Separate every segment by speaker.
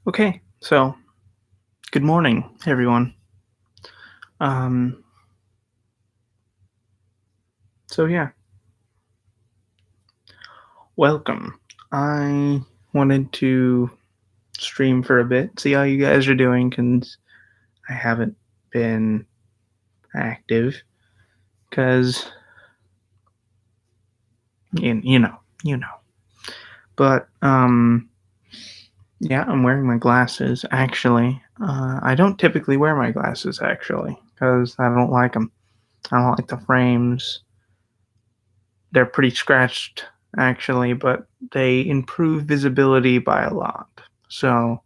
Speaker 1: Okay, so good morning, everyone. Um, yeah, welcome. I wanted to stream for a bit, see how you guys are doing, because I haven't been active, because you know. But yeah, I'm wearing my glasses. Actually, I don't typically wear my glasses actually, because I don't like them. I don't like the frames. They're pretty scratched actually, but they improve visibility by a lot. So,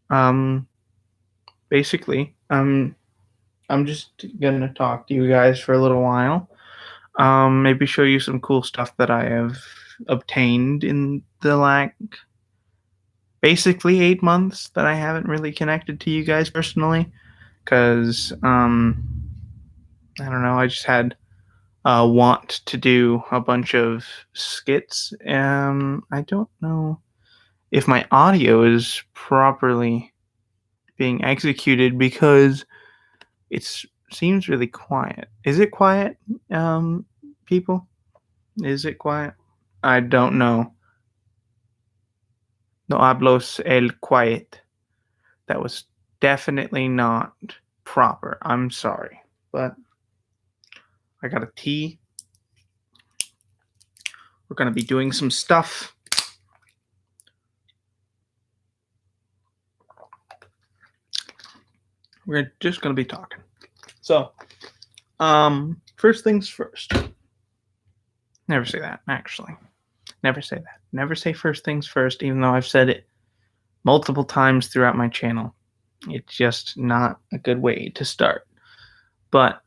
Speaker 1: um, basically, I'm just gonna talk to you guys for a little while. Maybe show you some cool stuff that I have obtained in the basically 8 months that I haven't really connected to you guys personally, because I don't know, I just had want to do a bunch of skits. I don't know if my audio is properly being executed because it seems really quiet. Is it quiet, um, people? Is it quiet? I don't know. No hablos el quiet. That was definitely not proper. I'm sorry. But I got a tea. We're going to be doing some stuff. We're just going to be talking. So, first things first. Never say that, actually. Never say that. Never say first things first, even though I've said it multiple times throughout my channel. It's just not a good way to start. But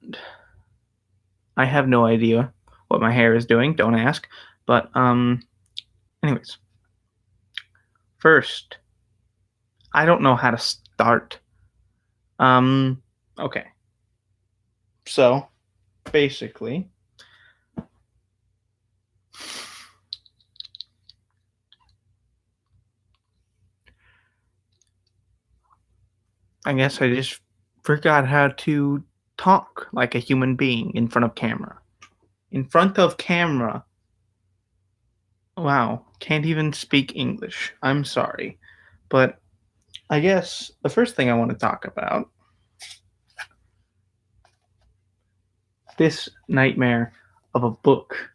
Speaker 1: I have no idea what my hair is doing. Don't ask. But anyways, first, I don't know how to start. Okay. So basically, I guess I just forgot how to talk like a human being in front of camera. In front of camera. Wow, can't even speak English. I'm sorry. But I guess the first thing I want to talk about this nightmare of a book,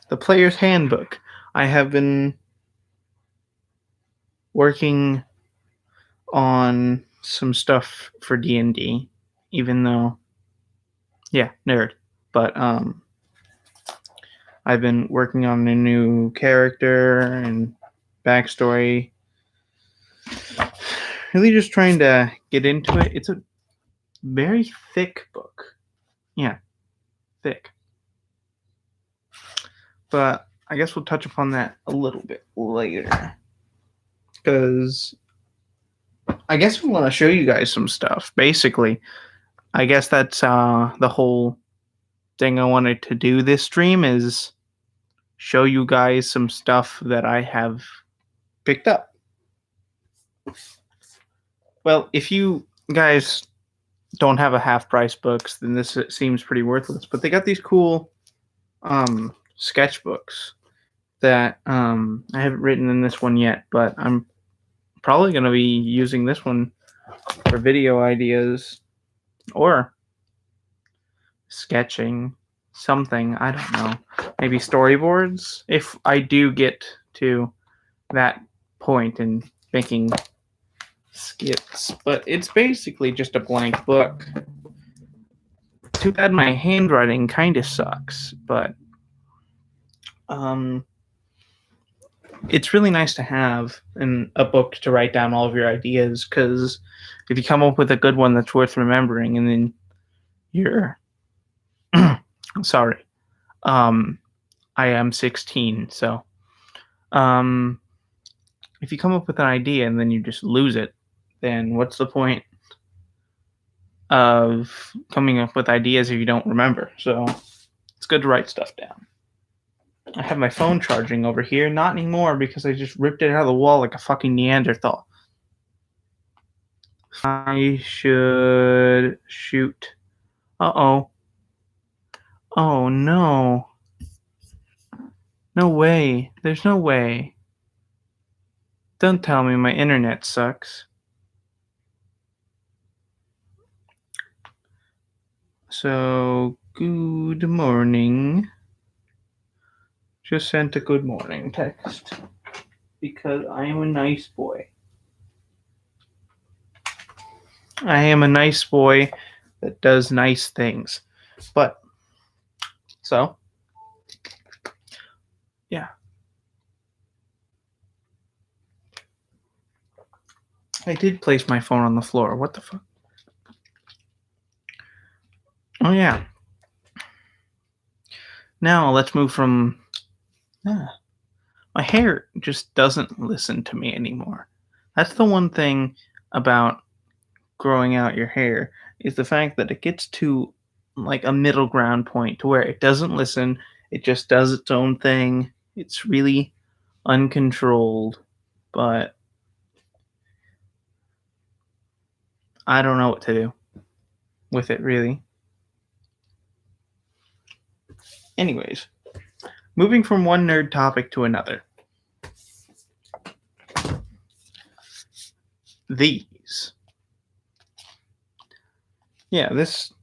Speaker 1: the player's handbook. I have been working on some stuff for D&D, even though yeah, nerd. But I've been working on a new character and backstory. Really just trying to get into it. It's a very thick book. Yeah, thick. But I guess we'll touch upon that a little bit later. Because I guess we want to show you guys some stuff. Basically, I guess that's the whole thing I wanted to do this stream is show you guys some stuff that I have picked up. Well, if you guys don't have a half price books, then this seems pretty worthless. But they got these cool sketchbooks that I haven't written in this one yet, but I'm probably going to be using this one for video ideas or sketching something. I don't know. Maybe storyboards if I do get to that point in making skits. But it's basically just a blank book. Too bad my handwriting kind of sucks, but it's really nice to have a book to write down all of your ideas, because if you come up with a good one that's worth remembering, and then you're sorry, I am 16, so if you come up with an idea and then you just lose it, then what's the point of coming up with ideas if you don't remember? So it's good to write stuff down. I have my phone charging over here. Not anymore because I just ripped it out of the wall like a fucking Neanderthal. I should shoot. Uh-oh. Oh, no. No way. There's no way. Don't tell me my internet sucks. So, good morning. Just sent a good morning text. Because I am a nice boy. I am a nice boy that does nice things. But, so, yeah. I did place my phone on the floor. What the fuck? Oh, yeah. Now, let's move from... my hair just doesn't listen to me anymore. That's the one thing about growing out your hair, is the fact that it gets to like a middle ground point to where it doesn't listen, it just does its own thing. It's really uncontrolled, but I don't know what to do with it, really. Anyways, moving from one nerd topic to another. These. Yeah, this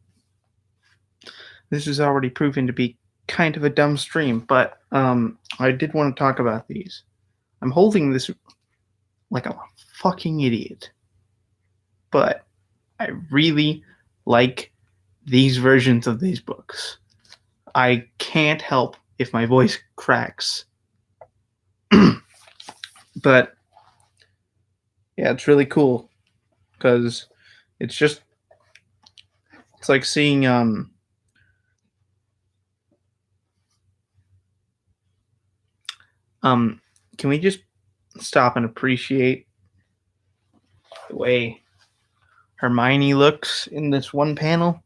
Speaker 1: is already proven to be kind of a dumb stream, but I did want to talk about these. I'm holding this like I'm a fucking idiot, but I really like these versions of these books. I can't help if my voice cracks. But yeah, it's really cool because it's like seeing can we just stop and appreciate the way Hermione looks in this one panel?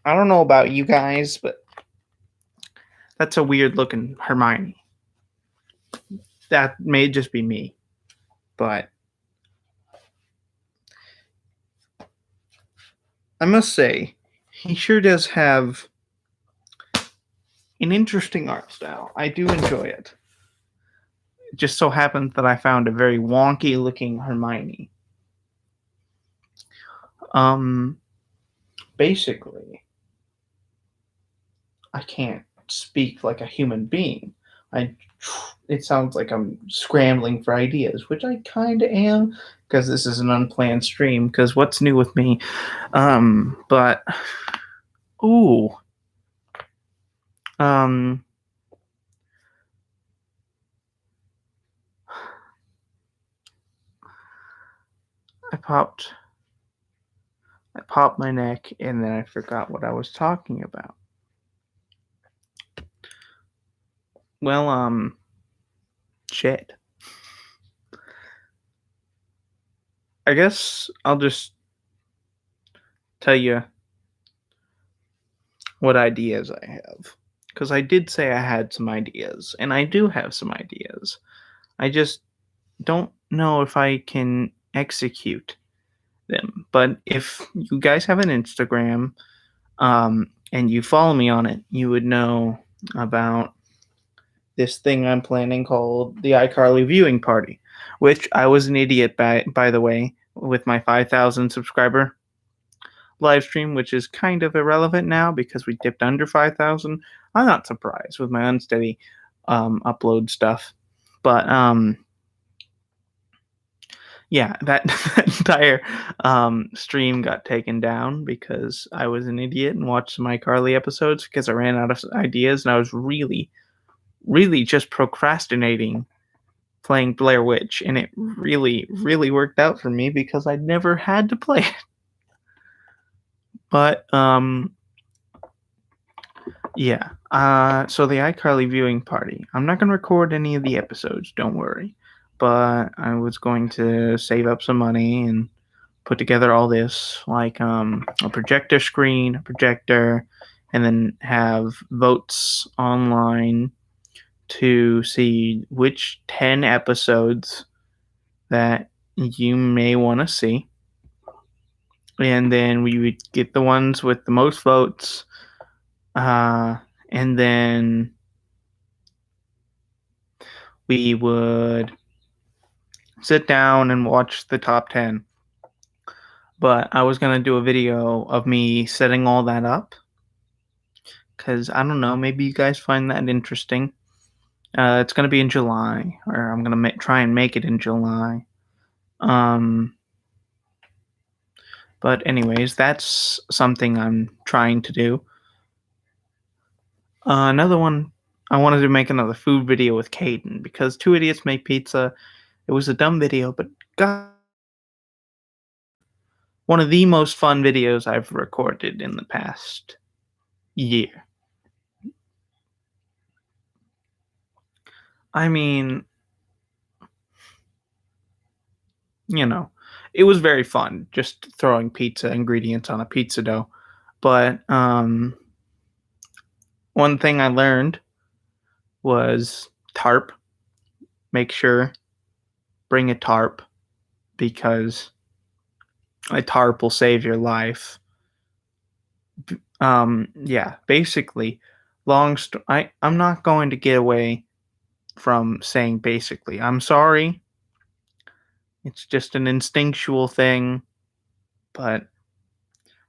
Speaker 1: I don't know about you guys, but that's a weird looking Hermione. That may just be me, but I must say, he sure does have an interesting art style. I do enjoy it. It just so happens that I found a very wonky looking Hermione. Basically, I can't speak like a human being. It sounds like I'm scrambling for ideas, which I kind of am, because this is an unplanned stream, because what's new with me? But, ooh. I popped my neck, and then I forgot what I was talking about. Well, shit. I guess I'll just tell you what ideas I have. Because I did say I had some ideas, and I do have some ideas. I just don't know if I can execute them. But if you guys have an Instagram, and you follow me on it, you would know about this thing I'm planning called the iCarly viewing party, which I was an idiot by the way, with my 5,000 subscriber live stream, which is kind of irrelevant now because we dipped under 5,000. I'm not surprised with my unsteady upload stuff, but yeah, that entire stream got taken down because I was an idiot and watched some iCarly episodes because I ran out of ideas, and I was really just procrastinating playing Blair Witch, and it really worked out for me because I never had to play it. But yeah. So the iCarly viewing party. I'm not gonna record any of the episodes, don't worry. But I was going to save up some money and put together all this, like a projector screen, a projector, and then have votes online to see which 10 episodes that you may want to see. And then we would get the ones with the most votes. And then we would sit down and watch the top 10. But I was going to do a video of me setting all that up. Because I don't know, maybe you guys find that interesting. It's going to be in July, or I'm going to try and make it in July. But anyways, that's something I'm trying to do. Another one, I wanted to make another food video with Caden because Two Idiots Make Pizza. It was a dumb video, but God, one of the most fun videos I've recorded in the past year. I mean, it was very fun just throwing pizza ingredients on a pizza dough. But one thing I learned was tarp. Make sure bring a tarp because a tarp will save your life. Yeah, basically, I'm not going to get away from saying basically. I'm sorry. It's just an instinctual thing, but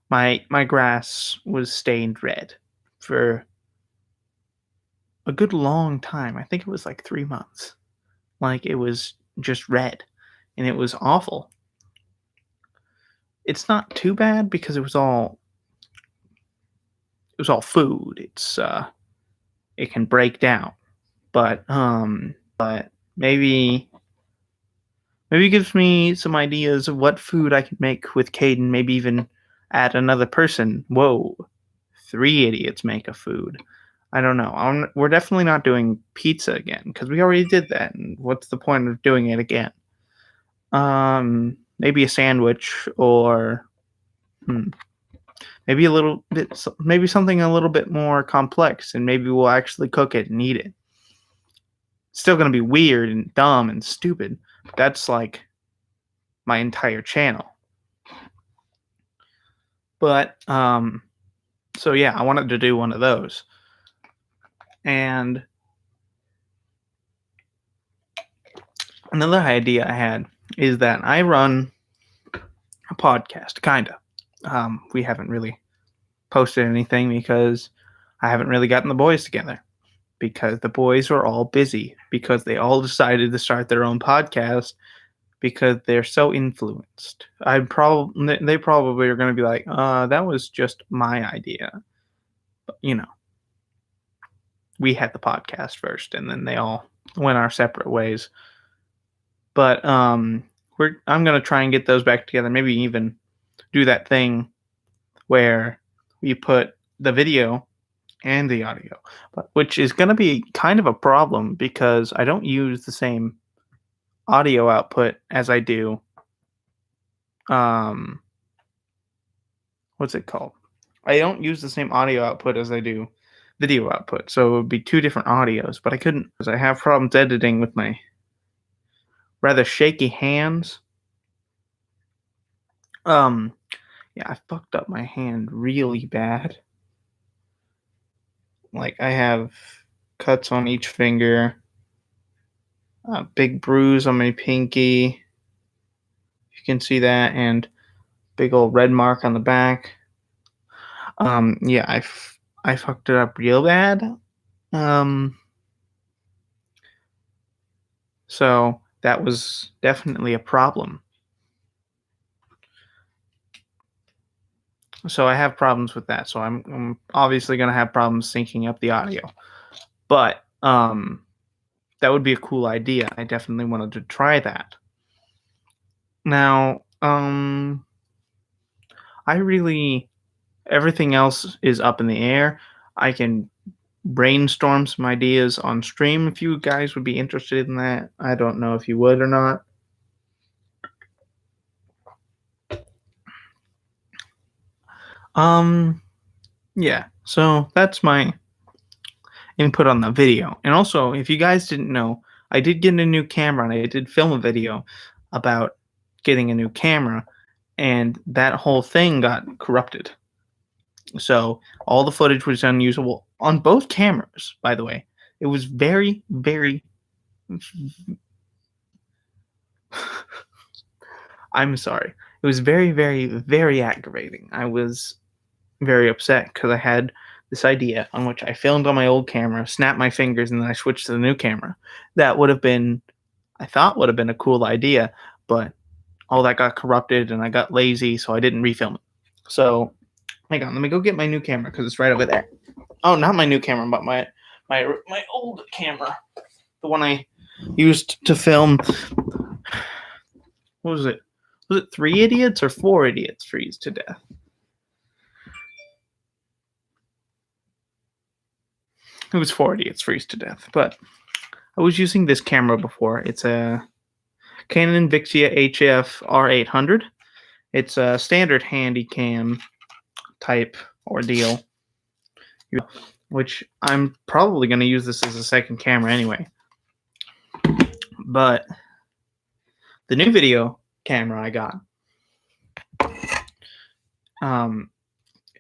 Speaker 1: my grass was stained red for a good long time. I think it was like 3 months. Like it was just red and it was awful. It's not too bad because it was all food. It can break down. But maybe it gives me some ideas of what food I could make with Caden, maybe even add another person. Whoa. 3 idiots make a food. I don't know. We're definitely not doing pizza again because we already did that. And what's the point of doing it again? Maybe a sandwich or maybe a little bit, maybe something a little bit more complex, and maybe we'll actually cook it and eat it. It's still gonna be weird and dumb and stupid. But that's like my entire channel. But so yeah, I wanted to do one of those. And another idea I had is that I run a podcast, kinda. We haven't really posted anything because I haven't really gotten the boys together because the boys are all busy because they all decided to start their own podcast because they're so influenced. They probably are going to be like, that was just my idea. But, we had the podcast first and then they all went our separate ways. But I'm going to try and get those back together, maybe even do that thing where we put the video and the audio, which is going to be kind of a problem because I don't use the same audio output as I do what's it called? I don't use the same audio output as I do video output, so it would be 2 different audios, but I couldn't because I have problems editing with my rather shaky hands. Yeah, I fucked up my hand really bad. Like I have cuts on each finger, a big bruise on my pinky. You can see that, and big old red mark on the back. Yeah, I fucked it up real bad. So that was definitely a problem. So I have problems with that. So I'm obviously gonna have problems syncing up the audio. But that would be a cool idea. I definitely wanted to try that. Now, everything else is up in the air. I can brainstorm some ideas on stream if you guys would be interested in that. I don't know if you would or not. Yeah, so that's my input on the video. And also, if you guys didn't know, I did get a new camera and I did film a video. about getting a new camera, and that whole thing got corrupted. So all the footage was unusable on both cameras, by the way. It was very, very. I'm sorry. It was very, very, very aggravating. I was very upset because I had this idea on which I filmed on my old camera, snapped my fingers, and then I switched to the new camera. That would have been, I thought, would have been a cool idea, but all that got corrupted and I got lazy, so I didn't refilm it. So, hang on, let me go get my new camera because it's right over there. Oh, not my new camera, but my old camera, the one I used to film. What was it? Was it 3 idiots or 4 idiots freeze to death? It was 4 idiots freeze to death, but I was using this camera before. It's a Canon Vixia HF R800. It's a standard handy cam type ordeal, which I'm probably going to use this as a second camera anyway. But the new video camera I got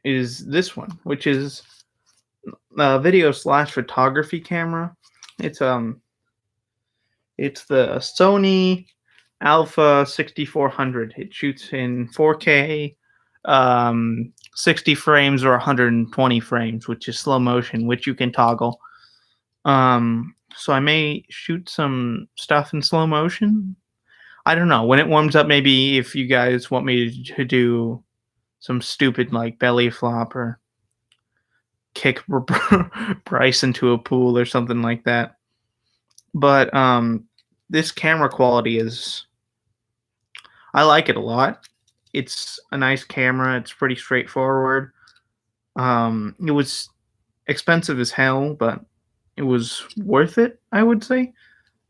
Speaker 1: is this one, which is a video / photography camera. It's the Sony Alpha 6400. It shoots in 4K, 60 frames or 120 frames, which is slow motion, which you can toggle. So I may shoot some stuff in slow motion. I don't know. When it warms up, maybe if you guys want me to do some stupid like belly flop or kick Bryce into a pool or something like that. But this camera quality is, I like it a lot. It's a nice camera. It's pretty straightforward. It was expensive as hell, but it was worth it, I would say.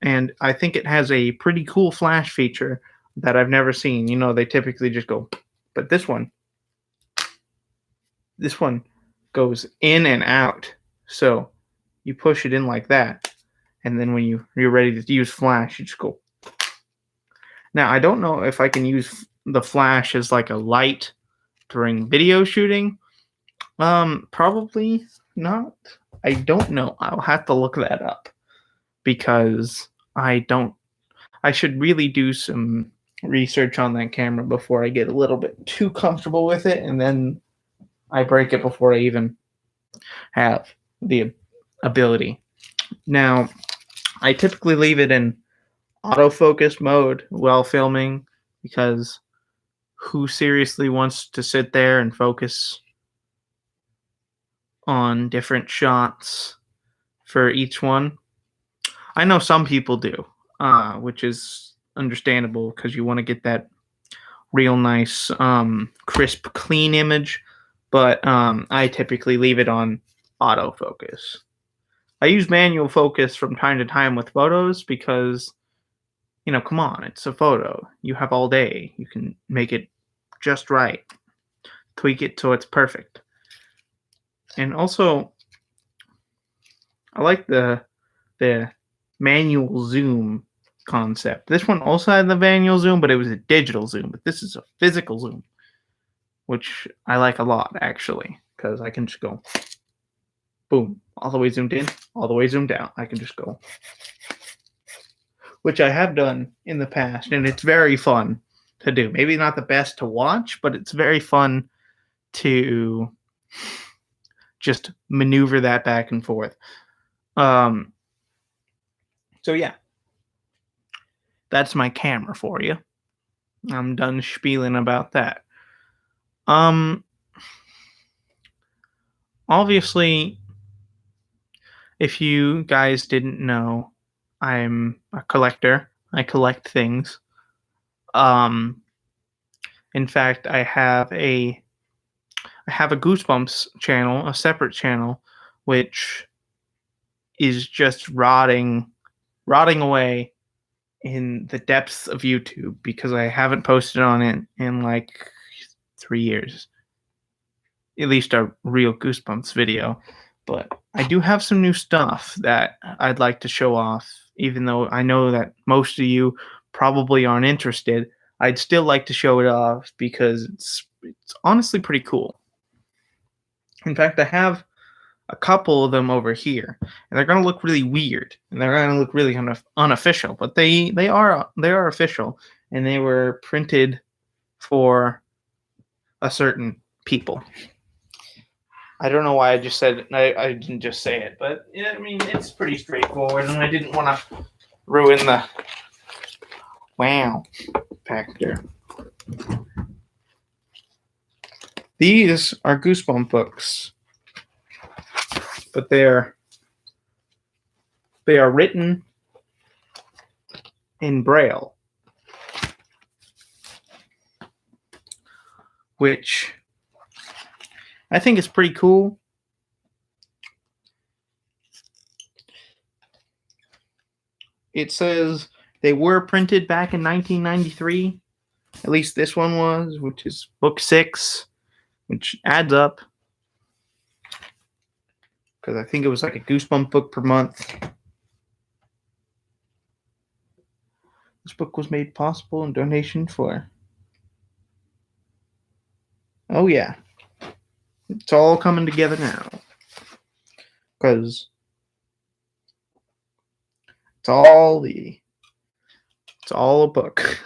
Speaker 1: And I think it has a pretty cool flash feature that I've never seen. You know, they typically just go, but this one goes in and out. So you push it in like that, and then when you're ready to use flash, you just go. Now, I don't know if I can use the flash as like a light during video shooting. Probably not. I don't know. I'll have to look that up because I should really do some research on that camera before I get a little bit too comfortable with it, and then I break it before I even have the ability. Now, I typically leave it in autofocus mode while filming because who seriously wants to sit there and focus on different shots for each one? I know some people do, which is understandable because you want to get that real nice, crisp, clean image. But I typically leave it on autofocus. I use manual focus from time to time with photos because, you know, come on, it's a photo. You have all day. You can make it just right. Tweak it so it's perfect. And also, I like the manual zoom concept. This one also had the manual zoom, but it was a digital zoom. But this is a physical zoom, which I like a lot, actually, because I can just go, boom, all the way zoomed in, all the way zoomed out. I can just go, which I have done in the past, and it's very fun to do. Maybe not the best to watch, but it's very fun to just maneuver that back and forth. So yeah, that's my camera for you. I'm done spieling about that. Obviously, if you guys didn't know, I'm a collector. I collect things. In fact, I have a Goosebumps channel, a separate channel, which is just rotting away in the depths of YouTube because I haven't posted on it in like 3 years. At least a real Goosebumps video. But I do have some new stuff that I'd like to show off, even though I know that most of you probably aren't interested, I'd still like to show it off because it's honestly pretty cool. In fact, I have a couple of them over here, and they're gonna look really weird, and they're gonna look really unofficial, but they are official, and they were printed for a certain people. I don't know why I just said it. I didn't just say it, but yeah, I mean it's pretty straightforward, and I didn't want to ruin the wow factor. These are Goosebump books, but they are written in Braille, which I think is pretty cool. It says they were printed back in 1993. At least this one was, which is book 6, which adds up. Because I think it was like a Goosebump book per month. This book was made possible in donation for. Oh, yeah. It's all coming together now. Because it's all a book.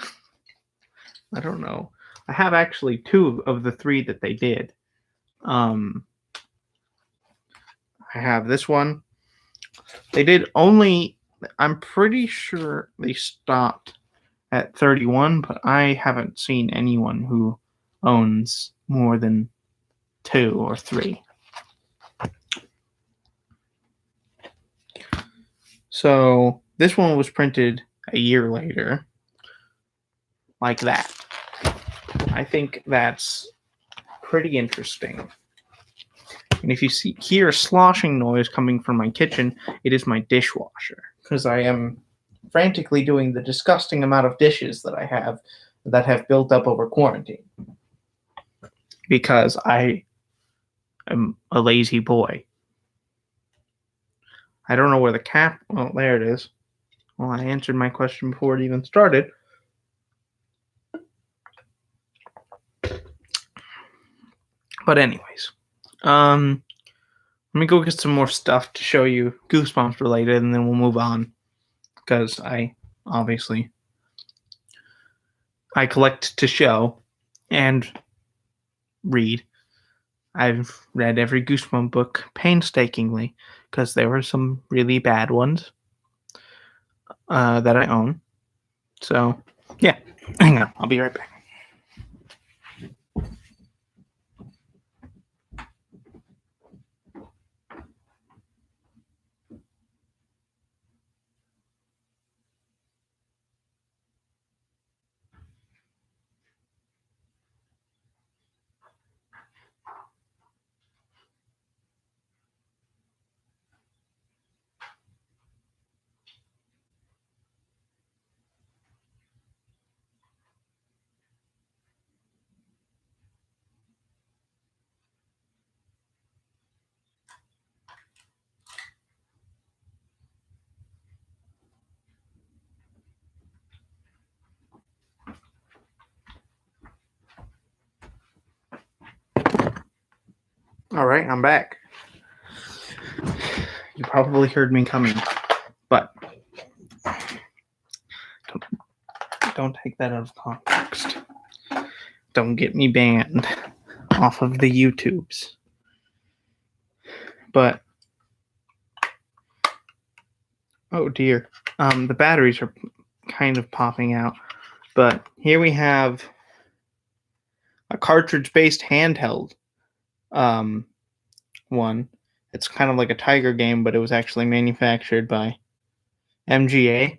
Speaker 1: I don't know. I have actually 2 of the 3 that they did. I have this one. They did only, I'm pretty sure they stopped at 31, but I haven't seen anyone who owns more than 2 or 3. So this one was printed a year later, like that. I think that's pretty interesting. And if you hear a sloshing noise coming from my kitchen, it is my dishwasher, because I am frantically doing the disgusting amount of dishes that I have that have built up over quarantine. Because I am a lazy boy. I don't know where the cap. Oh, there it is. Well, I answered my question before it even started. But anyways, let me go get some more stuff to show you Goosebumps related, and then we'll move on. Because I collect to show and read. I've read every Goosebump book painstakingly because there were some really bad ones that I own. So, yeah. Hang on. I'll be right back. All right, I'm back. You probably heard me coming, but don't take that out of context. Don't get me banned off of the YouTubes. But oh dear, the batteries are kind of popping out. But here we have a cartridge-based handheld one. It's kind of like a Tiger game, but it was actually manufactured by MGA.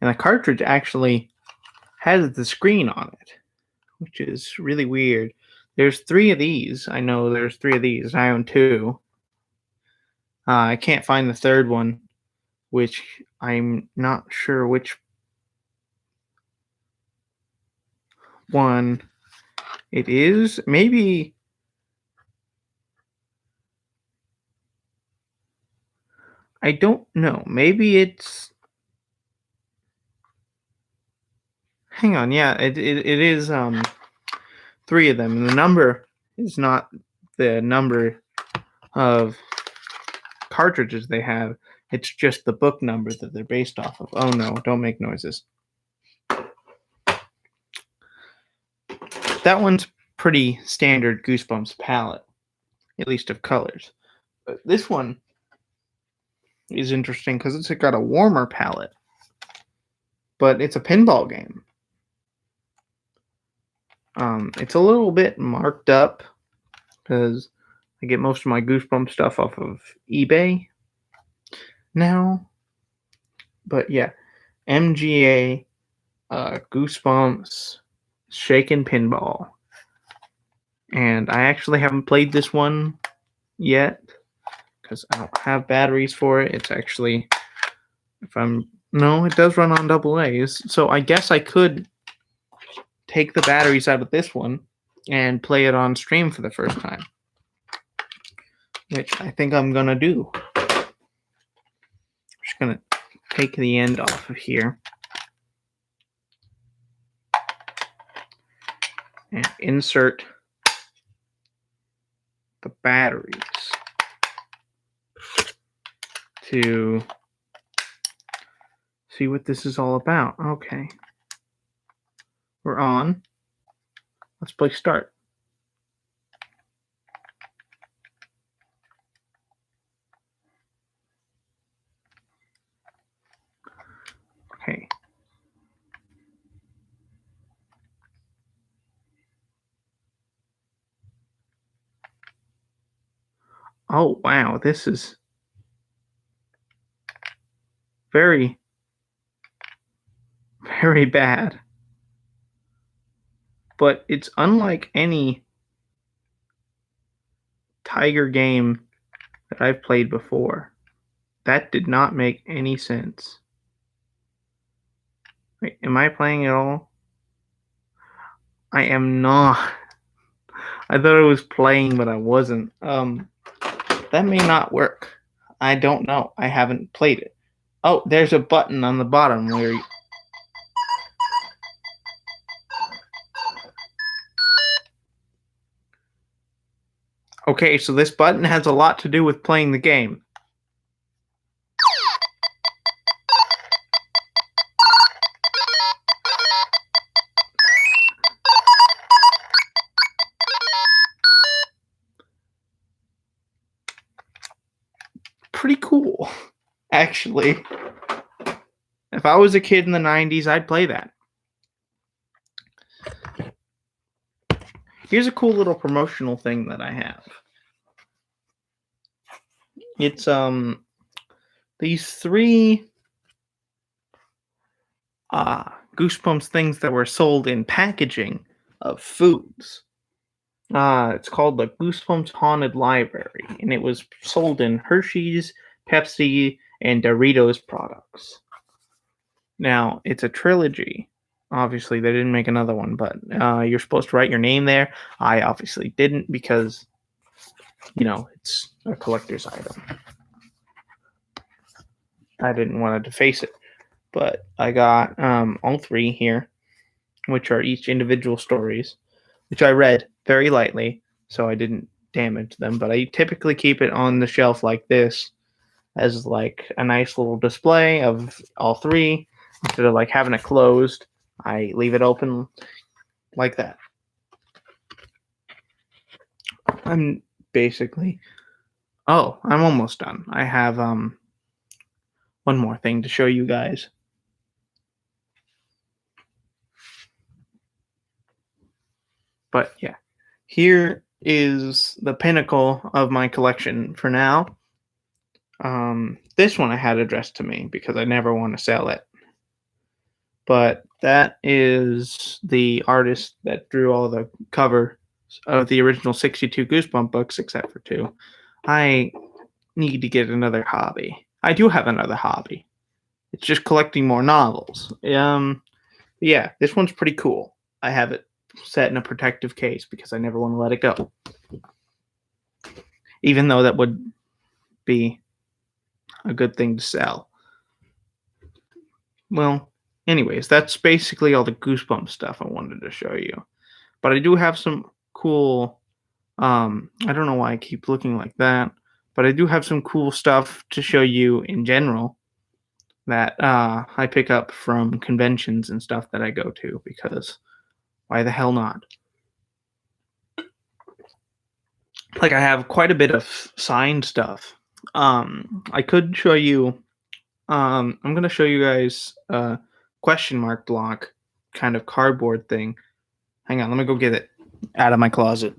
Speaker 1: And the cartridge actually has the screen on it, which is really weird. There's 3 of these. I know there's 3 of these. I own 2. I can't find the third one, which I'm not sure which one it is. Maybe I don't know. Maybe it's Hang on, yeah, it is 3 of them, and the number is not the number of cartridges they have. It's just the book number that they're based off of. Oh no, don't make noises. That one's pretty standard Goosebumps palette, at least of colors. But this one is interesting because it's got a warmer palette, but it's a pinball game. It's a little bit marked up because I get most of my Goosebumps stuff off of eBay now. But yeah, MGA, Goosebumps, Shaken Pinball. And I actually haven't played this one yet because I don't have batteries for it. It's actually, no, it does run on AA's. So I guess I could take the batteries out of this one and play it on stream for the first time, which I think I'm going to do. I'm just going to take the end off of here and insert the batteries to see what this is all about. Okay. We're on. Let's play start. Okay. Oh, wow. This is very, very bad. But it's unlike any Tiger game that I've played before. That did not make any sense. Wait, am I playing at all? I am not. I thought I was playing, but I wasn't. That may not work. I don't know. I haven't played it. Oh, there's a button on the bottom where you... Okay, so this button has a lot to do with playing the game. Pretty cool, actually. If I was a kid in the 90s, I'd play that. Here's a cool little promotional thing that I have. It's these 3 Goosebumps things that were sold in packaging of foods. It's called the Goosebumps Haunted Library, and it was sold in Hershey's, Pepsi, and Doritos products. Now, it's a trilogy. Obviously, they didn't make another one, but you're supposed to write your name there. I obviously didn't because, it's a collector's item. I didn't want to deface it. But I got all 3 here, which are each individual stories, which I read very lightly, so I didn't damage them. But I typically keep it on the shelf like this as like a nice little display of all 3. Instead of like having it closed, I leave it open like that. I'm almost done. I have one more thing to show you guys. But yeah, here is the pinnacle of my collection for now. This one I had addressed to me because I never want to sell it. But that is the artist that drew all the cover of the original 62 Goosebump books, except for 2. I need to get another hobby. I do have another hobby. It's just collecting more novels. Yeah, this one's pretty cool. I have it set in a protective case because I never want to let it go. Even though that would be a good thing to sell. Well, Anyways, that's basically all the Goosebumps stuff I wanted to show you. But I do have some cool I don't know why I keep looking like that, but I do have some cool stuff to show you in general that I pick up from conventions and stuff that I go to because why the hell not? Like I have quite a bit of signed stuff. I could show you I'm gonna show you guys a question mark block kind of cardboard thing. Hang on, let me go get it out of my closet.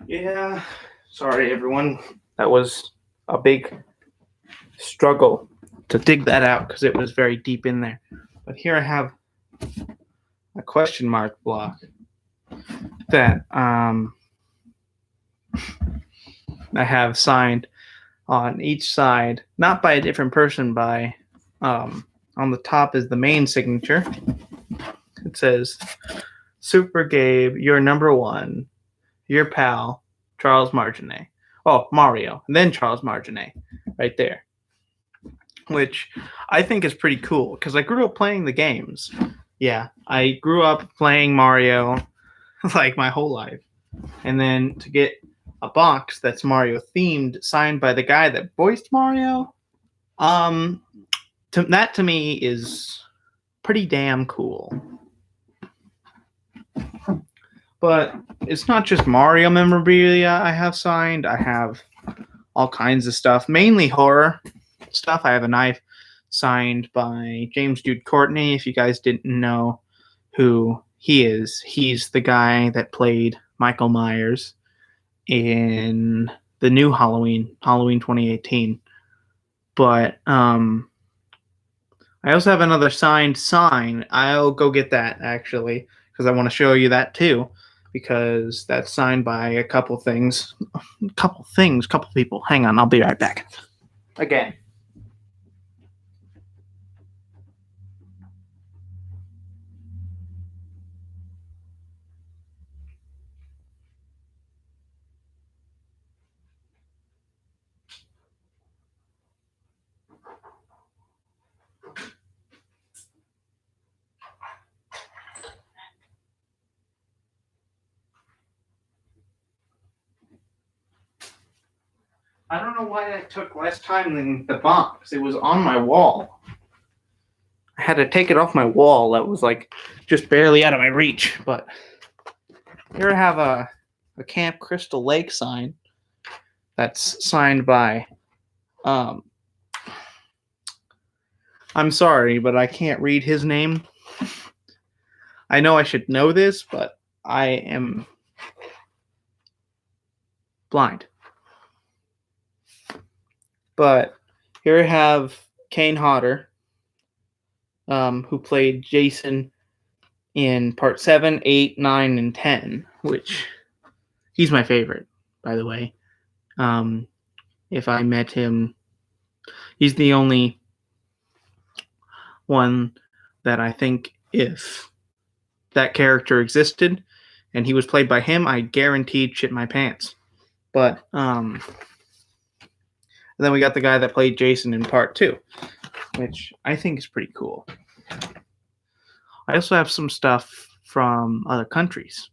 Speaker 1: Yeah, sorry everyone. That was a big struggle to dig that out because it was very deep in there. But here I have a question mark block that I have signed on each side, not by a different person, by on the top is the main signature. It says, Super Gabe, you're number one. Your pal, Charles Martinet. Oh, Mario, and then Charles Martinet, right there. Which I think is pretty cool because I grew up playing the games. Yeah, I grew up playing Mario like my whole life. And then to get a box that's Mario themed signed by the guy that voiced Mario, that to me is pretty damn cool. But it's not just Mario memorabilia I have signed. I have all kinds of stuff, mainly horror stuff. I have a knife signed by James Jude Courtney. If you guys didn't know who he is, he's the guy that played Michael Myers in the new Halloween 2018. But I also have another signed sign. I'll go get that actually because I want to show you that too because that's signed by a couple people. Hang on, I'll be right back. Again. I don't know why that took less time than the box. It was on my wall. I had to take it off my wall. That was like just barely out of my reach. But here I have a Camp Crystal Lake sign that's signed by I'm sorry, but I can't read his name. I know I should know this, but I am blind. But here I have Kane Hodder, who played Jason in part 7, 8, 9, and 10, which he's my favorite, by the way. If I met him, he's the only one that I think if that character existed and he was played by him, I guaranteed shit my pants. But then we got the guy that played Jason in part 2, which I think is pretty cool. I also have some stuff from other countries,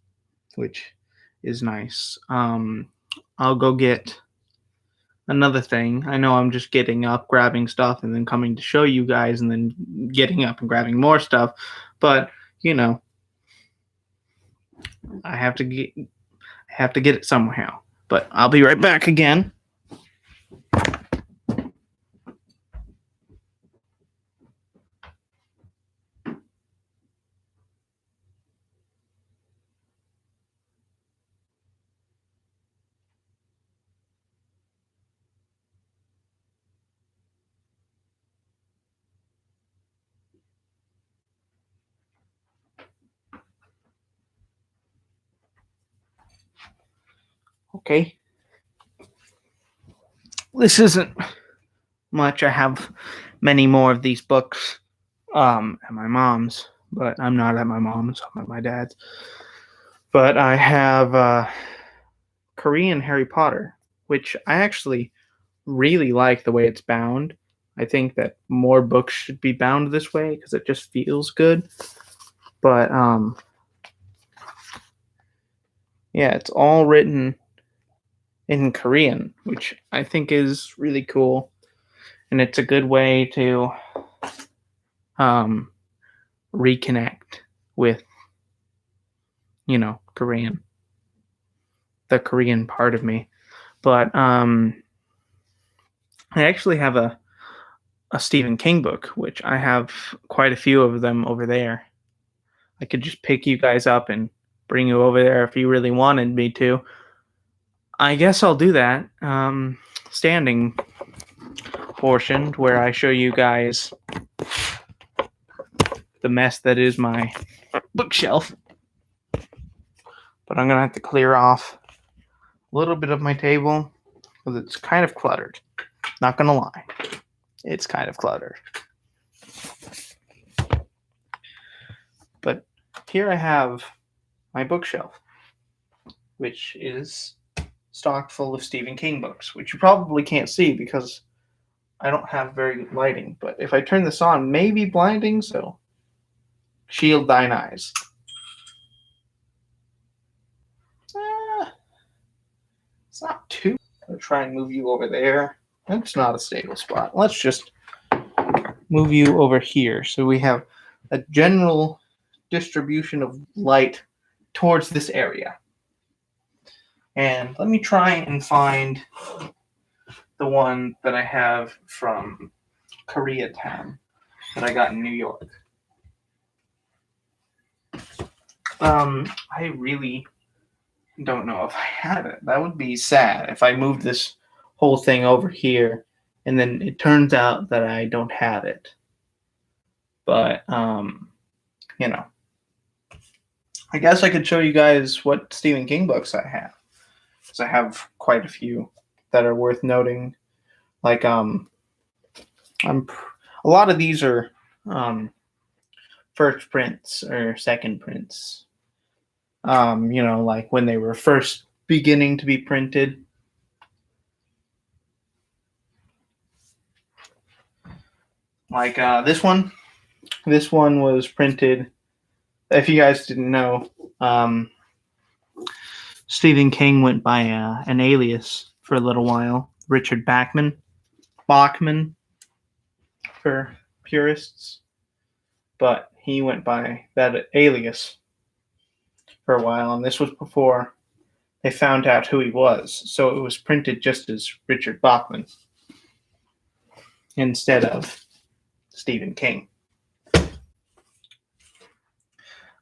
Speaker 1: which is nice. I'll go get another thing. I know I'm just getting up, grabbing stuff, and then coming to show you guys, and then getting up and grabbing more stuff. But you know, I have to get it somehow. But I'll be right back again. Okay. This isn't much. I have many more of these books at my mom's, but I'm not at my mom's. I'm at my dad's. But I have Korean Harry Potter, which I actually really like the way it's bound. I think that more books should be bound this way because it just feels good. But yeah, it's all written in Korean, which I think is really cool, and it's a good way to reconnect with Korean, the Korean part of me. But I actually have a Stephen King book, which I have quite a few of them over there. I could just pick you guys up and bring you over there if you really wanted me to. I guess I'll do that. Standing portion where I show you guys the mess that is my bookshelf. But I'm going to have to clear off a little bit of my table because it's kind of cluttered. Not going to lie. It's kind of cluttered. But here I have my bookshelf, which is stocked full of Stephen King books, which you probably can't see because I don't have very good lighting. But if I turn this on, maybe blinding, so shield thine eyes. It's not too. I'll try and move you over there. That's not a stable spot. Let's just move you over here so we have a general distribution of light towards this area. And let me try and find the one that I have from Koreatown that I got in New York. I really don't know if I have it. That would be sad if I moved this whole thing over here and then it turns out that I don't have it. But I guess I could show you guys what Stephen King books I have, because I have quite a few that are worth noting. Like a lot of these are first prints or second prints. Like when they were first beginning to be printed. Like this one. This one was printed. If you guys didn't know, Stephen King went by an alias for a little while, Richard Bachman for purists, but he went by that alias for a while, and this was before they found out who he was, so it was printed just as Richard Bachman instead of Stephen King.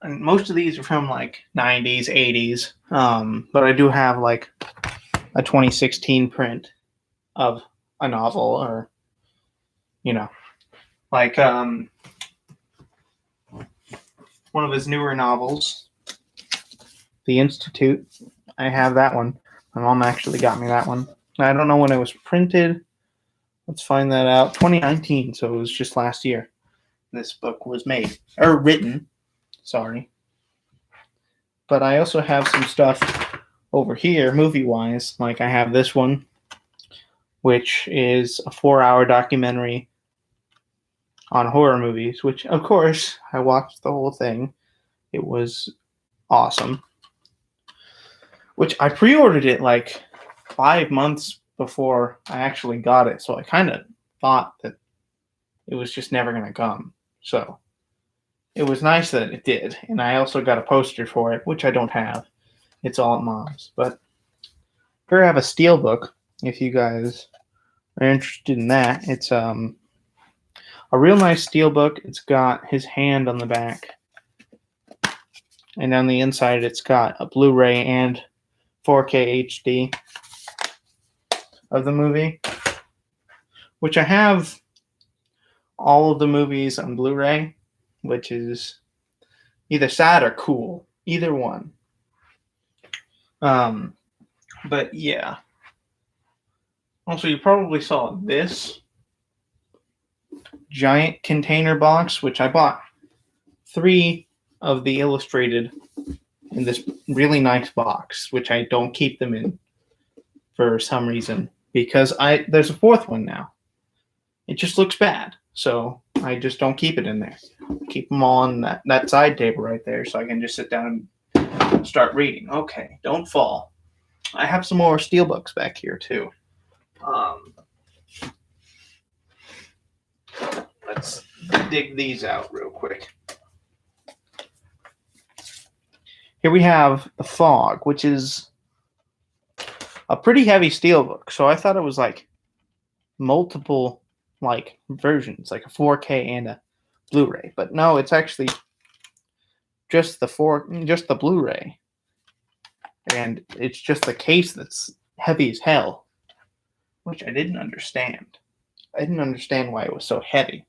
Speaker 1: And most of these are from like 90s, 80s, but I do have like a 2016 print of a novel, or like one of his newer novels, The Institute. I have that one. My mom actually got me that one. I don't know when it was printed. Let's find that out. 2019, so it was just last year. This book was made, or written. Sorry. But I also have some stuff over here, movie-wise. Like I have this one, which is a 4-hour documentary on horror movies, which, of course, I watched the whole thing. It was awesome. which I pre-ordered it like 5 months before I actually got it. So I kind of thought that it was just never going to come. So it was nice that it did. And I also got a poster for it, which I don't have. It's all at Mom's. But here I have a steelbook, if you guys are interested in that. It's a real nice steelbook. It's got his hand on the back. And on the inside, it's got a Blu-ray and 4K HD of the movie, which I have all of the movies on Blu-ray, which is either sad or cool, either one. But yeah. Also, you probably saw this giant container box, which I bought 3 of the illustrated in this really nice box, which I don't keep them in for some reason, because there's a 4th one now. It just looks bad, so I just don't keep it in there. Keep them all on that side table right there, so I can just sit down and start reading. Okay, don't fall. I have some more steelbooks back here too. Let's dig these out real quick. Here we have The Fog, which is a pretty heavy steelbook. So I thought it was like multiple like versions, like a 4K and a Blu-ray. But no, it's actually just the Blu-ray. And it's just the case that's heavy as hell, which I didn't understand. I didn't understand why it was so heavy.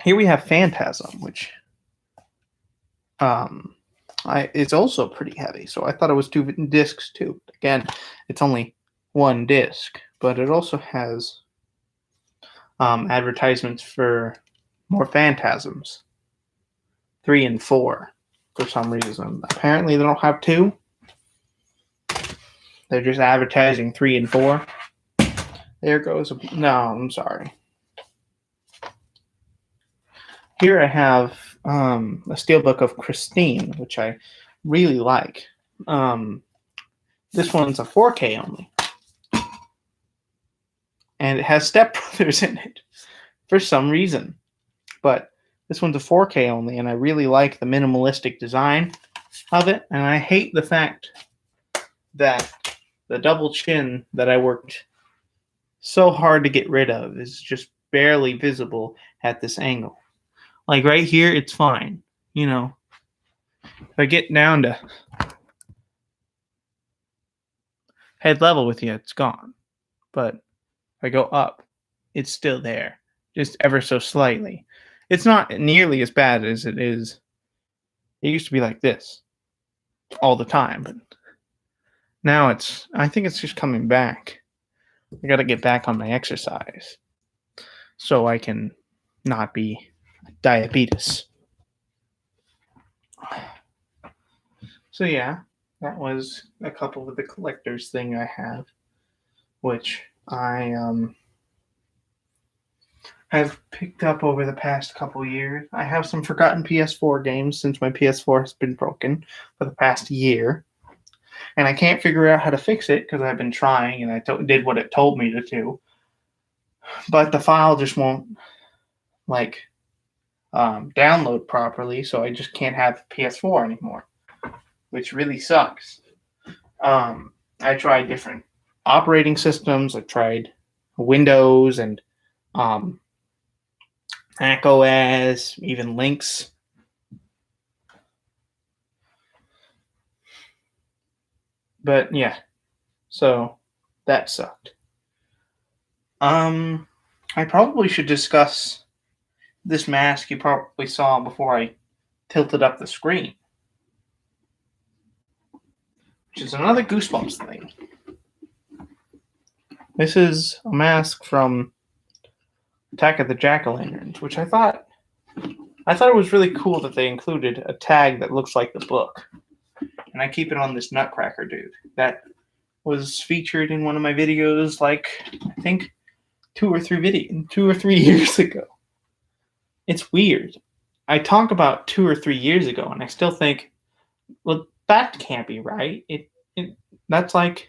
Speaker 1: Here we have Phantasm, which it's also pretty heavy, so I thought it was 2 discs too. Again, it's only 1 disc, but it also has advertisements for more Phantasms, 3 and 4, for some reason. Apparently, they don't have 2. They're just advertising 3 and 4. There goes. No, I'm sorry. Here I have a steelbook of Christine, which I really like. This one's a 4K only. And it has Step Brothers in it for some reason. But this one's a 4K only, and I really like the minimalistic design of it. And I hate the fact that the double chin that I worked so hard to get rid of is just barely visible at this angle. Like right here, it's fine. You know, if I get down to head level with you, it's gone. But if I go up, it's still there, just ever so slightly. It's not nearly as bad as it is. It used to be like this all the time, but now I think it's just coming back. I got to get back on my exercise so I can not be diabetes. So yeah, that was a couple of the collector's thing I have, which I have picked up over the past couple years. I have some forgotten PS4 games since my PS4 has been broken for the past year. And I can't figure out how to fix it because I've been trying and I did what it told me to do. But the file just won't download properly, so I just can't have PS4 anymore, which really sucks. I tried different operating systems. I tried Windows and Mac OS, even Linux. But yeah, so that sucked. I probably should discuss this mask you probably saw before I tilted up the screen, which is another Goosebumps thing. This is a mask from Attack of the Jack-o'-lanterns, which I thought it was really cool that they included a tag that looks like the book. And I keep it on this Nutcracker dude that was featured in one of my videos, like I think 2 or 3 years ago. It's weird. I talk about 2 or 3 years ago, and I still think, well, that can't be right. It that's like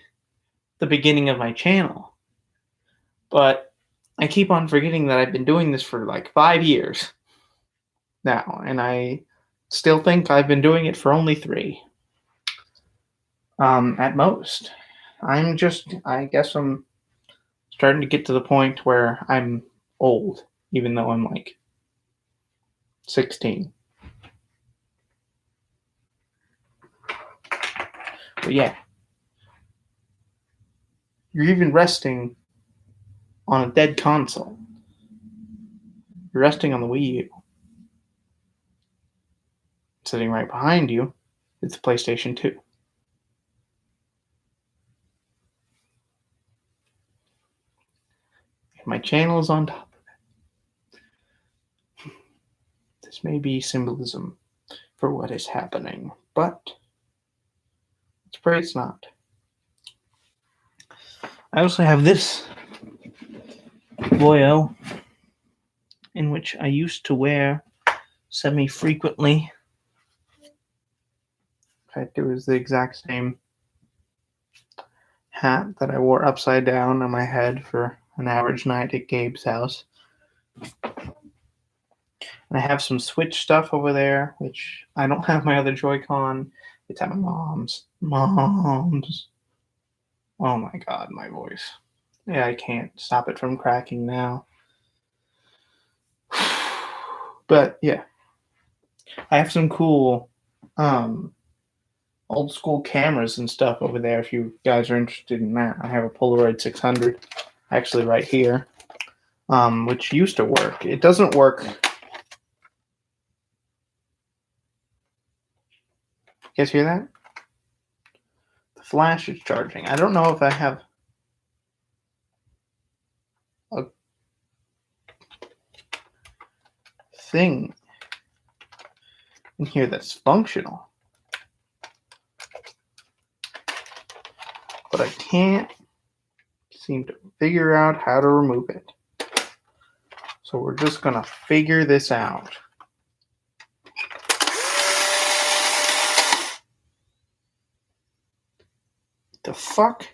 Speaker 1: the beginning of my channel. But I keep on forgetting that I've been doing this for like 5 years now, and I still think I've been doing it for only 3, at most. I guess I'm starting to get to the point where I'm old, even though I'm like 16. But yeah, you're even resting on a dead console. You're resting on the Wii U. Sitting right behind you, it's a PlayStation 2. My channel is on top of it. This may be symbolism for what is happening, but let's pray it's not. I also have this Voyo, in which I used to wear semi-frequently. In fact, it was the exact same hat that I wore upside down on my head for an average night at Gabe's house. And I have some Switch stuff over there, which I don't have my other Joy-Con. It's at my mom's. Oh my god, my voice. Yeah, I can't stop it from cracking now. But yeah, I have some cool old school cameras and stuff over there if you guys are interested in that. I have a Polaroid 600 actually right here, which used to work. It doesn't work. You guys hear that? The flash is charging. I don't know if I have a thing in here that's functional, but I can't seem to figure out how to remove it. So we're just gonna figure this out. The fuck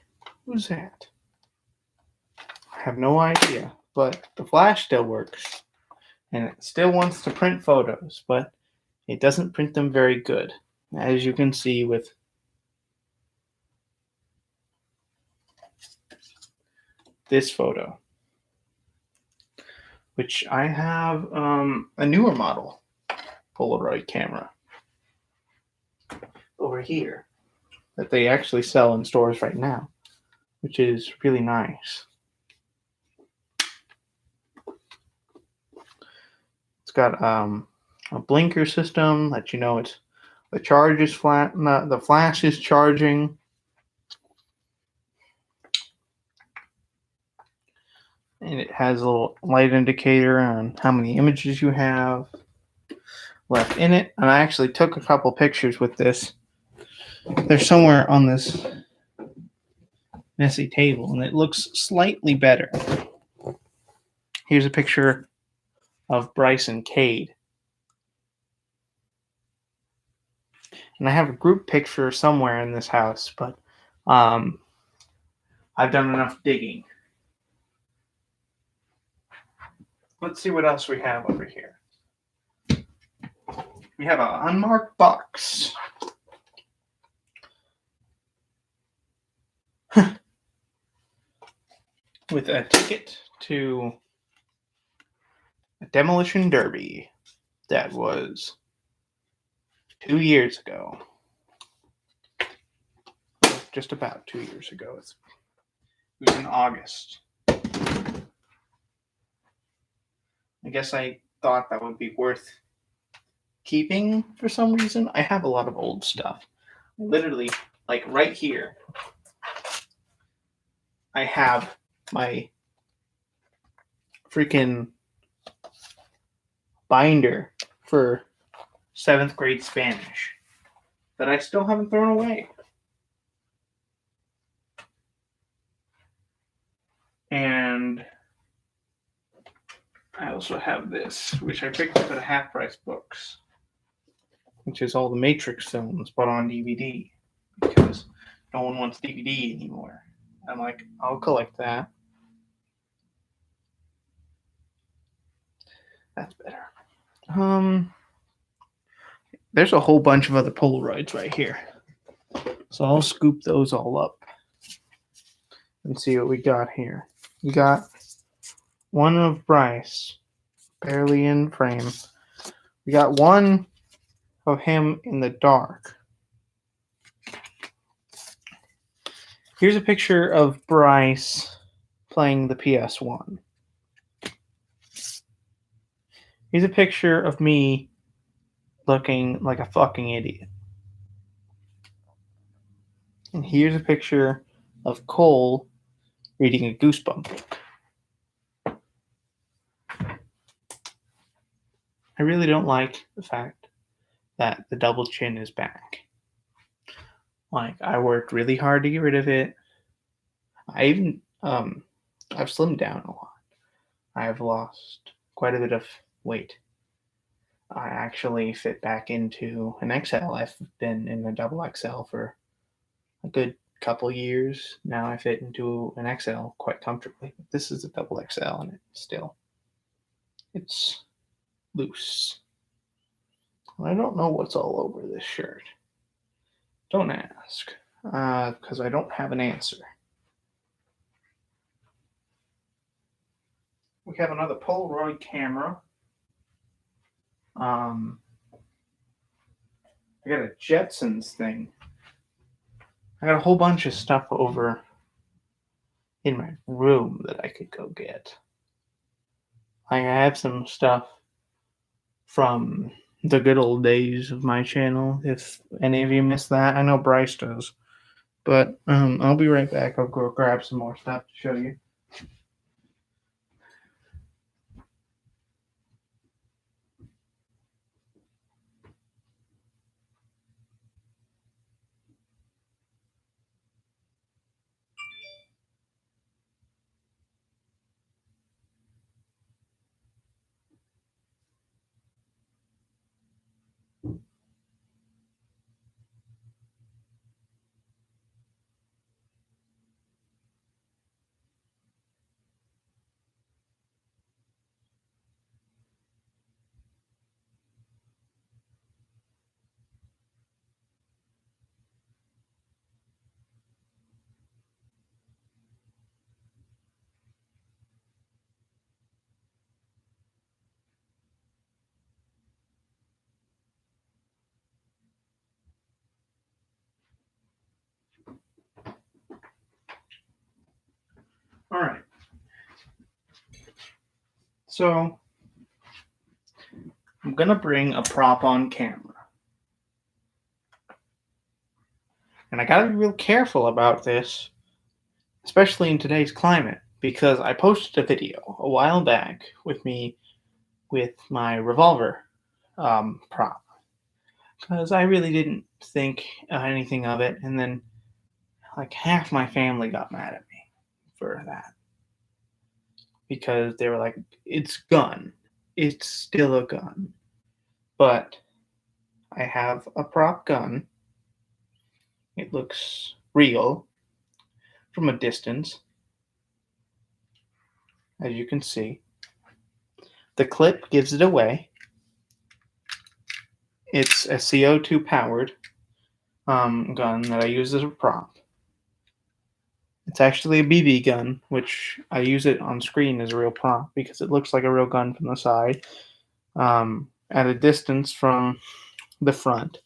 Speaker 1: was that? I have no idea, but the flash still works, and it still wants to print photos, but it doesn't print them very good, as you can see with this photo, which I have a newer model Polaroid camera over here that they actually sell in stores right now, which is really nice. It's got a blinker system that you know it's the charge is flat, the flash is charging. And it has a little light indicator on how many images you have left in it. And I actually took a couple pictures with this. They're somewhere on this messy table, and it looks slightly better. Here's a picture of Bryce and Cade. And I have a group picture somewhere in this house, but I've done enough digging. Let's see what else we have over here. We have an unmarked box. With a ticket to a demolition derby that was 2 years ago. Just about 2 years ago. It was in August. I guess I thought that would be worth keeping for some reason. I have a lot of old stuff. Literally, like right here, I have my freaking binder for 7th grade Spanish that I still haven't thrown away. And I also have this, which I picked up at a Half Price Books. which is all the Matrix films, but on DVD, because no one wants DVD anymore. I'm like, I'll collect that. That's better. There's a whole bunch of other Polaroids right here. So I'll scoop those all up and see what we got here. We got one of Bryce, barely in frame. We got one of him in the dark. Here's a picture of Bryce playing the PS1. Here's a picture of me looking like a fucking idiot. And here's a picture of Cole reading a Goosebump book. I really don't like the fact that the double chin is back. Like, I worked really hard to get rid of it. I even, I've slimmed down a lot. I've lost quite a bit of weight. I actually fit back into an XL. I've been in a double XL for a good couple years. Now I fit into an XL quite comfortably. This is a double XL and it's loose. I don't know what's all over this shirt. Don't ask, because I don't have an answer. We have another Polaroid camera. I got a Jetsons thing. I got a whole bunch of stuff over in my room that I could go get. Like, I have some stuff from the good old days of my channel. If any of you missed that, I know Bryce does. But I'll be right back. I'll go grab some more stuff to show you. All right. So I'm going to bring a prop on camera. And I got to be real careful about this, especially in today's climate, because I posted a video a while back with me with my revolver prop. Because I really didn't think anything of it. And then, like, half my family got mad at me for that. Because they were like, it's gun. It's still a gun. But I have a prop gun. It looks real from a distance, as you can see. The clip gives it away. It's a CO2 powered gun that I use as a prop. It's actually a BB gun, which I use it on screen as a real prop because it looks like a real gun from the side. At a distance from the front,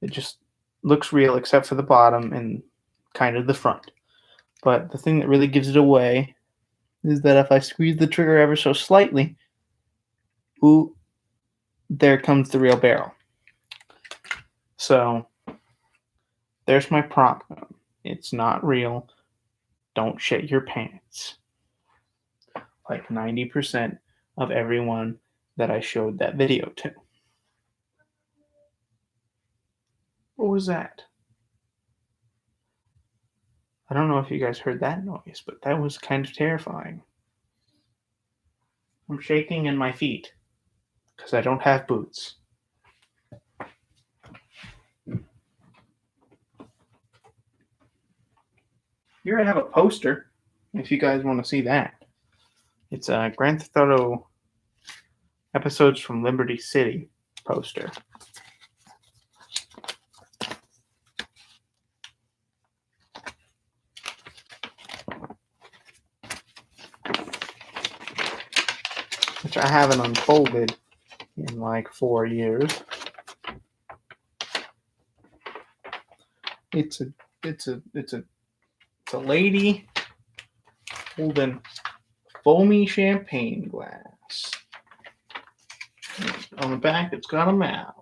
Speaker 1: it just looks real except for the bottom and kind of the front. But the thing that really gives it away is that if I squeeze the trigger ever so slightly, ooh, there comes the real barrel. So there's my prop gun. It's not real. Don't shit your pants. Like 90% of everyone that I showed that video to. What was that? I don't know if you guys heard that noise, but that was kind of terrifying. I'm shaking in my feet because I don't have boots. here I have a poster, if you guys want to see that. It's a Grand Theft Auto Episodes from Liberty City poster. Which I haven't unfolded in like 4 years. It's a lady holding foamy champagne glass. On the back, it's got a map.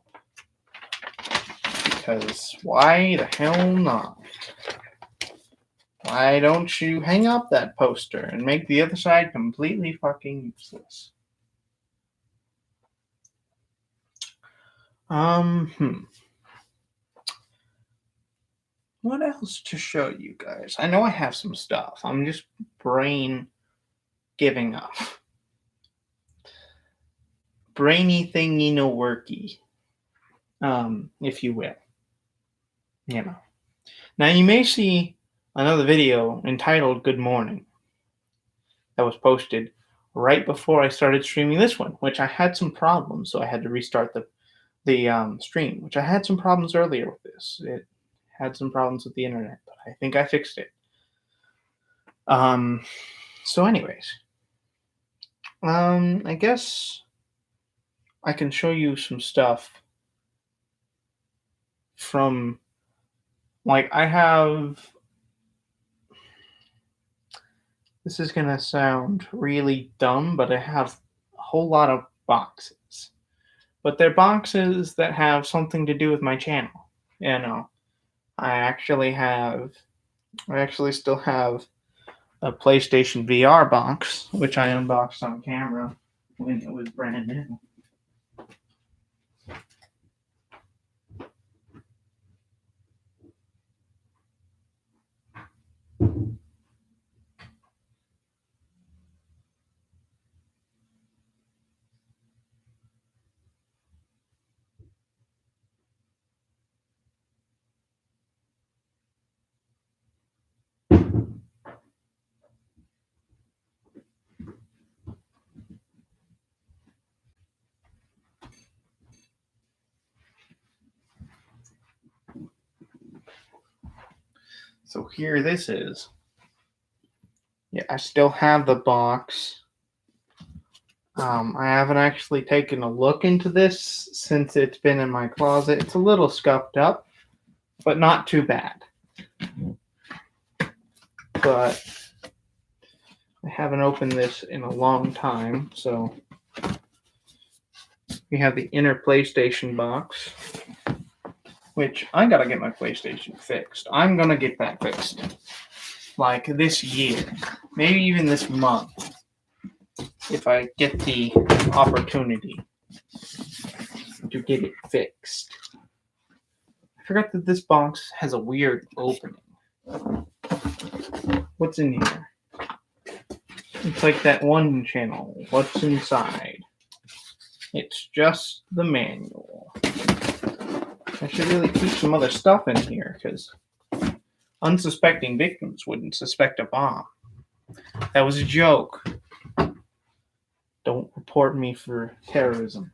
Speaker 1: Because why the hell not? Why don't you hang up that poster and make the other side completely fucking useless? What else to show you guys? I know I have some stuff. I'm just brain giving up. Brainy thingy no worky. If you will. You know. Now you may see another video entitled Good Morning that was posted right before I started streaming this one, which I had some problems, so I had to restart the stream, which I had some problems earlier with this. It had some problems with the internet, but I think I fixed it. So anyways, I guess I can show you some stuff from, like, I have, this is gonna sound really dumb, but I have a whole lot of boxes. But they're boxes that have something to do with my channel. You know, I actually still have a PlayStation VR box, which I unboxed on camera when it was brand new. So here this is. Yeah, I still have the box. I haven't actually taken a look into this since it's been in my closet. It's a little scuffed up, but not too bad. But I haven't opened this in a long time, so we have the inner PlayStation box, which I gotta get my PlayStation fixed. I'm gonna get that fixed. Like this year, maybe even this month, if I get the opportunity to get it fixed. I forgot that this box has a weird opening. What's in here? It's like that one channel. What's inside? It's just the manual. I should really keep some other stuff in here because unsuspecting victims wouldn't suspect a bomb. That was a joke. Don't report me for terrorism.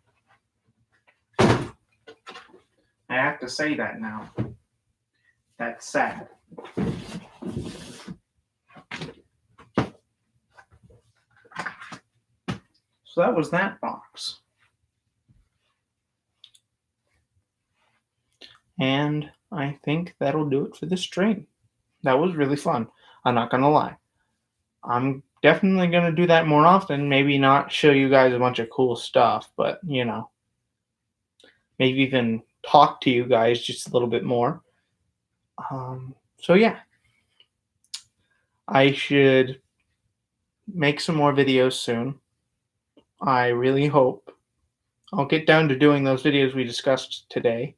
Speaker 1: I have to say that now. That's sad. So that was that box. And I think that'll do it for this stream. That was really fun. I'm not going to lie. I'm definitely going to do that more often. Maybe not show you guys a bunch of cool stuff, but, you know, maybe even talk to you guys just a little bit more. So, yeah. I should make some more videos soon. I really hope. I'll get down to doing those videos we discussed today.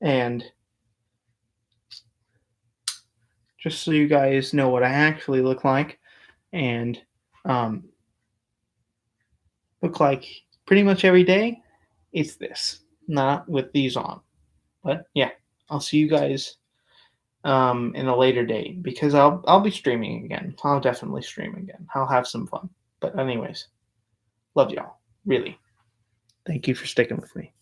Speaker 1: And just so you guys know what I actually look like and look like pretty much every day, it's this, not with these on. But yeah, I'll see you guys in a later date because I'll be streaming again. I'll definitely stream again. I'll have some fun. But anyways, love y'all. Really. Thank you for sticking with me.